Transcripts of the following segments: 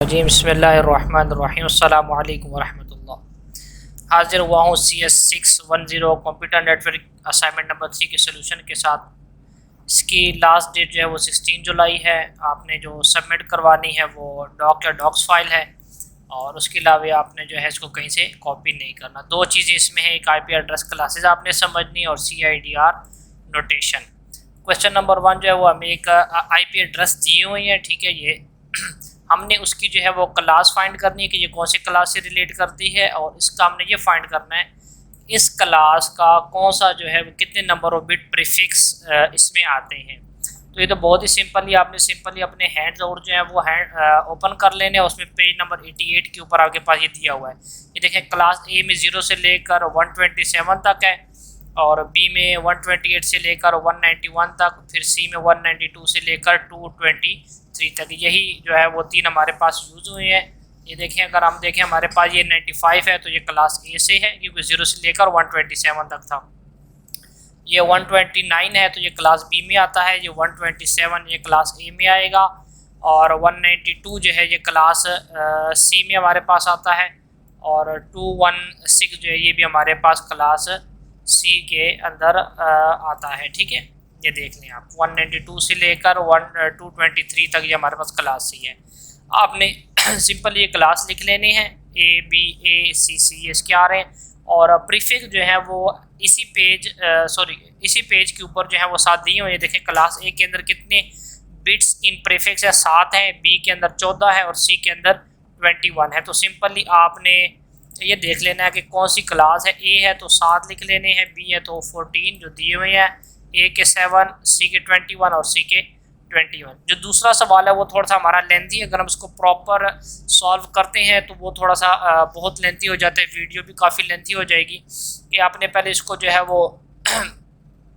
जी बिस्मिल्लाहिर्रहमानिर्रहीम अस्सलामु अलैकुम वरहमतुल्लाह। हाजिर हुआ हूँ CS610 computer network assignment number 3 के सोल्यूशन के साथ। इसकी लास्ट डेट जो है वो 16 जुलाई है। आपने जो सबमिट करवानी है वो डॉक या डॉक्स फाइल है, और उसके अलावा आपने जो है इसको कहीं से कॉपी नहीं करना। दो चीज़ें इसमें है, एक IP एड्रेस क्लासेस आपने समझनी और CIDR नोटेशन। क्वेश्चन नंबर 1 जो है वो हमें एक IP एड्रेस दिए हुए हैं, ठीक है। ये हमने उसकी जो है वो क्लास फाइंड करनी है कि ये कौन सी क्लास से रिलेट करती है, और इसका हमने ये फाइंड करना है इस क्लास का कौन सा जो है वो कितने नंबर ऑफ बिट प्रीफिक्स इसमें आते हैं। तो ये तो बहुत ही सिंपल, आपने सिंपली अपने हैंड्स और जो है वो हैंड ओपन कर लेने हैं। उसमें पेज नंबर 88 के ऊपर आपके पास ये दिया हुआ है। ये देखें, क्लास ए में 0 से लेकर 127 तक है, और बी में 128 से लेकर 191 तक, फिर सी में 192 से लेकर 223 तक। यही जो है वो 3 हमारे पास यूज़ हुए हैं। ये देखें, अगर हम देखें हमारे पास ये 95 है तो ये क्लास ए से है, क्योंकि 0 से लेकर 127 तक था। ये 129 है तो ये क्लास बी में आता है। ये 127 ये क्लास ए में आएगा, और 192 जो है ये क्लास सी में हमारे पास आता है, और 216 जो है ये भी हमारे पास क्लास सी के अंदर आता है, ठीक है। ये देख लें आप, 192 से लेकर 223 तक ये हमारे पास क्लास सी है। आपने सिंपल ये क्लास लिख लेने हैं, ए बी ए सी सी ये इसके आ रहे हैं, और प्रीफिक्स जो है वो इसी पेज के ऊपर जो है वो 7 दिए हुए हैं। देखें, क्लास ए के अंदर कितने बिट्स इन प्रीफिक्स है, 7 है, बी के अंदर 14 है, और सी के अंदर 21 है। तो सिंपली आपने ये देख लेना है कि कौन सी क्लास है। ए है तो 7 लिख लेने हैं, बी है तो 14 जो दिए हुए हैं, ए के 7, सी के 21 और सी के 21। जो दूसरा सवाल है वो थोड़ा सा हमारा लेंथी है, अगर हम इसको प्रॉपर सॉल्व करते हैं तो वो थोड़ा सा बहुत लेंथी हो जाता है, वीडियो भी काफ़ी लेंथी हो जाएगी। कि आपने पहले इसको जो है वो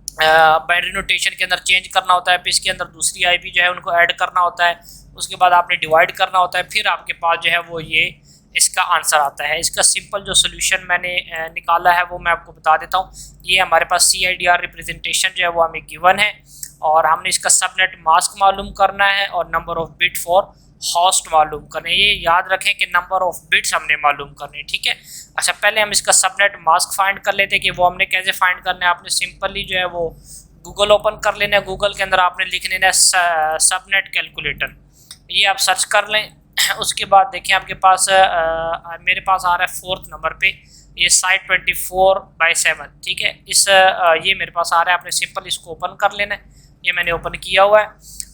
बाइनरी नोटेशन के अंदर चेंज करना होता है, फिर इसके अंदर दूसरी IP जो है उनको ऐड करना होता है, उसके बाद आपने डिवाइड करना होता है, फिर आपके पास जो है वो ये इसका आंसर आता है। इसका सिंपल जो सोल्यूशन मैंने निकाला है वो मैं आपको बता देता हूँ। ये हमारे पास CIDR रिप्रेजेंटेशन जो है वो हमें गिवन है, और हमने इसका सबनेट मास्क मालूम करना है और number of bit for host मालूम करने। ये याद रखें कि नंबर ऑफ बिट्स हमने मालूम करने, ठीक है। अच्छा, पहले हम इसका सबनेट मास्क फाइंड कर लेते हैं कि वो हमने कैसे फाइंड करना है। आपने सिंपली जो है वो गूगल ओपन कर लेना है, गूगल के अंदर आपने लिख लेना है सबनेट कैलकुलेटर। ये आप सर्च कर लें। उसके बाद देखें आपके पास मेरे पास आ रहा है 4th नंबर पे ये साइट 24/7, ठीक है। ये मेरे पास आ रहा है, आपने सिंपल इसको ओपन कर लेना है। ये मैंने ओपन किया हुआ है।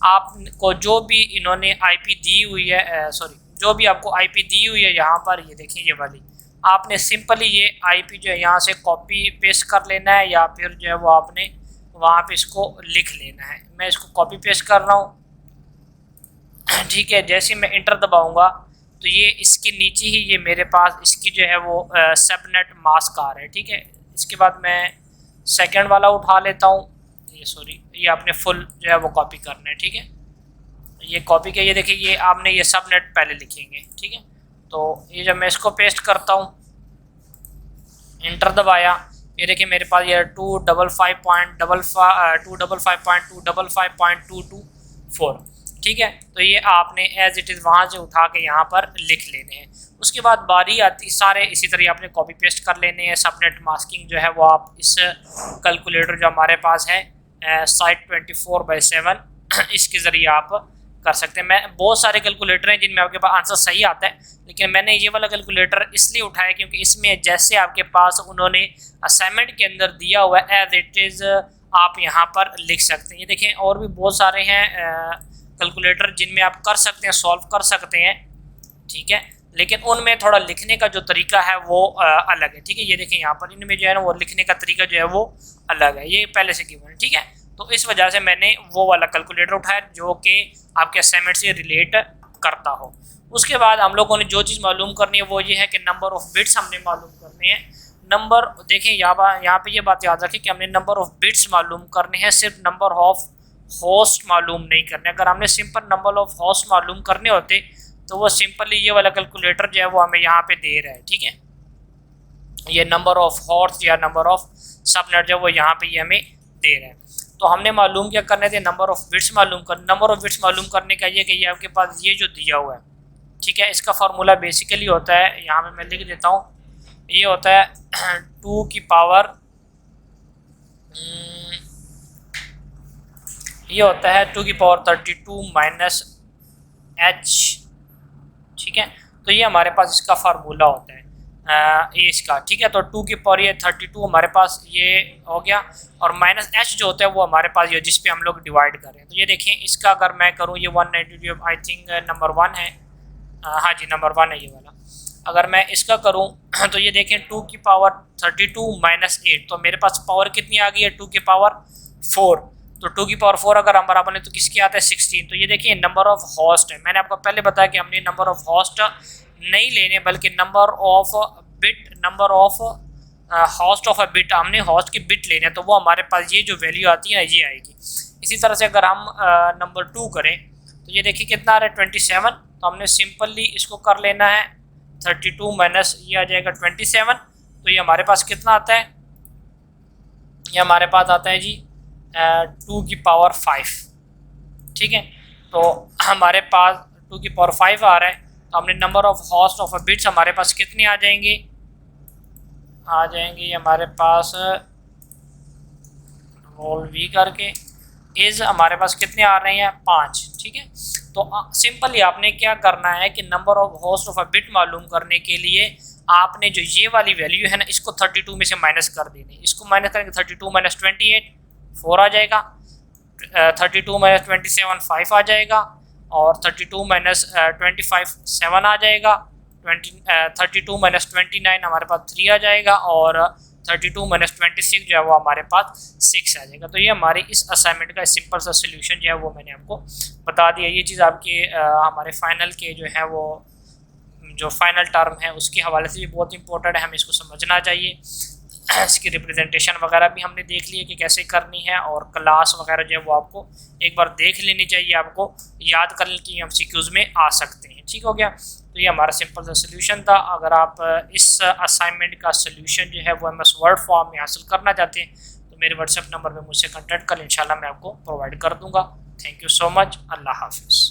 आपको जो भी इन्होंने IP दी हुई है, जो भी आपको IP दी हुई है यहाँ पर, ये देखें ये वाली, आपने सिंपली ये IP जो है यहाँ से कॉपी पेस्ट कर लेना है, या फिर जो है वो आपने वहाँ पे इसको लिख लेना है। मैं इसको कॉपी पेस्ट कर रहा हूँ, ठीक है। जैसे मैं इंटर दबाऊंगा तो ये इसके नीचे ही ये मेरे पास इसकी जो है वो सबनेट मास्क आ रहा है, ठीक है। इसके बाद मैं सेकंड वाला उठा लेता हूँ। ये आपने फुल जो है वो कॉपी करना है, ठीक है। ये कॉपी के, ये देखिए, ये आपने ये सबनेट पहले लिखेंगे, ठीक है। तो ये जब मैं इसको पेस्ट करता हूँ, इंटर दबाया, ये देखिए मेरे पास ये 255.255.255.224, ठीक है। तो ये आपने एज इट इज़ वहाँ से उठा के यहाँ पर लिख लेने हैं। उसके बाद बारी आती, सारे इसी तरह आपने कॉपी पेस्ट कर लेने हैं। सबनेट मास्किंग जो है वो आप इस कैलकुलेटर जो हमारे पास है साइट 24/7 इसके ज़रिए आप कर सकते हैं। मैं बहुत सारे कैलकुलेटर हैं जिनमें आपके पास आंसर सही आता है, लेकिन मैंने ये वाला कैलकुलेटर इसलिए उठाया क्योंकि इसमें जैसे आपके पास उन्होंने असाइनमेंट के अंदर दिया हुआ है एज इट इज़ आप यहाँ पर लिख सकते हैं। ये देखें, और भी बहुत सारे हैं कैलकुलेटर जिनमें आप कर सकते हैं, सॉल्व कर सकते हैं, ठीक है। लेकिन उनमें थोड़ा लिखने का जो तरीका है वो अलग है, ठीक है। ये देखें यहाँ पर इनमें जो है ना वो लिखने का तरीका जो है वो अलग है, ये पहले से गिवन है, ठीक है। तो इस वजह से मैंने वो वाला कैलकुलेटर उठाया जो कि आपके असाइनमेंट से रिलेट करता हो। उसके बाद हम लोगों ने जो चीज़ मालूम करनी है वो ये है कि नंबर ऑफ बिट्स हमने मालूम करने हैं। नंबर देखें यहाँ पे ये बात याद रखें कि हमने नंबर ऑफ बिट्स मालूम करने हैं, सिर्फ नंबर ऑफ होस्ट मालूम नहीं करने। अगर हमने सिंपल नंबर ऑफ होस्ट मालूम करने होते तो वो सिंपली ये वाला कैलकुलेटर जो है वो हमें यहाँ पे दे रहा है, ठीक है। ये नंबर ऑफ होस्ट या नंबर ऑफ सबनेट जो वो यहाँ पे ये हमें दे रहा है। तो हमने मालूम क्या करने थे, नंबर ऑफ बिट्स मालूम कर। नंबर ऑफ बिट्स मालूम करने का ये कि ये आपके पास ये जो दिया हुआ है ठीक है। इसका फार्मूला बेसिकली होता है, यहाँ पे मैं लिख देता हूँ, ये होता है 2 की पावर, ये होता है 2 की पावर 32 माइनस h, ठीक है। तो ये हमारे पास इसका फार्मूला होता है ये इसका, ठीक है। तो 2 की पावर ये 32 हमारे पास ये हो गया, और माइनस h जो होता है वो हमारे पास ये जिस पे हम लोग डिवाइड कर रहे हैं। तो ये देखें, इसका अगर मैं करूँ, ये 192 आई थिंक नंबर 1 है, हाँ जी नंबर 1 है ये वाला। अगर मैं इसका करूँ तो ये देखें 2 की पावर 32 माइनस 8, तो मेरे पास पावर कितनी आ गई है 2 की पावर 4। तो 2 की पावर 4 अगर हम बराबर लें तो किसके आता है 16। तो ये देखिए नंबर ऑफ होस्ट है, मैंने आपको पहले बताया कि हमने नंबर ऑफ होस्ट नहीं लेने बल्कि number of bit, number of host of a bit, हमने होस्ट की बिट लेने, तो वो हमारे पास ये जो वैल्यू आती है ये आएगी। इसी तरह से अगर हम नंबर 2 करें तो ये देखिए कितना आ रहा है 27, तो हमने सिंपली इसको कर लेना है 32 माइनस ये आ जाएगा 27, तो ये हमारे पास कितना आता है, ये हमारे पास आता है जी 2 की पावर 5, ठीक है। तो हमारे पास 2 की पावर 5 आ रहा है, तो हमने number of host of bits हमारे पास कितने आ जाएंगे, हमारे पास रोल वी करके इज हमारे पास कितने आ रहे हैं 5, ठीक है। तो सिंपली आपने क्या करना है कि number of host of a bit मालूम करने के लिए आपने जो ये वाली वैल्यू है ना, इसको 32 में से माइनस कर देनी, इसको माइनस करेंगे 32 माइनस 28 4 आ जाएगा, 32 माइनस 27 5 आ जाएगा, और 32 माइनस 25 7 आ जाएगा, 32 माइनस 29 हमारे पास 3 आ जाएगा, और 32 माइनस 26 जो है वो हमारे पास 6 आ जाएगा। तो ये हमारे इस असाइनमेंट का सिंपल सा सोल्यूशन जो है वो मैंने आपको बता दिया। ये चीज़ आपके हमारे फाइनल के जो है वो जो फाइनल टर्म है उसके हवाले से भी बहुत इंपॉर्टेंट है, हमें इसको समझना चाहिए। इसकी रिप्रेजेंटेशन वगैरह भी हमने देख ली है कि कैसे करनी है, और क्लास वगैरह जो है वो आपको एक बार देख लेनी चाहिए, आपको याद करने की MCQs में आ सकते हैं, ठीक हो गया। तो ये हमारा सिंपल सा सोल्यूशन था। अगर आप इस असाइनमेंट का सोल्यूशन जो है वो MS वर्ड फॉर्म में हासिल करना चाहते हैं तो मेरे व्हाट्सएप नंबर पर मुझसे कॉन्टैक्ट कर, इंशाल्लाह मैं आपको प्रोवाइड कर दूँगा। थैंक यू सो मच, अल्लाह हाफिज़।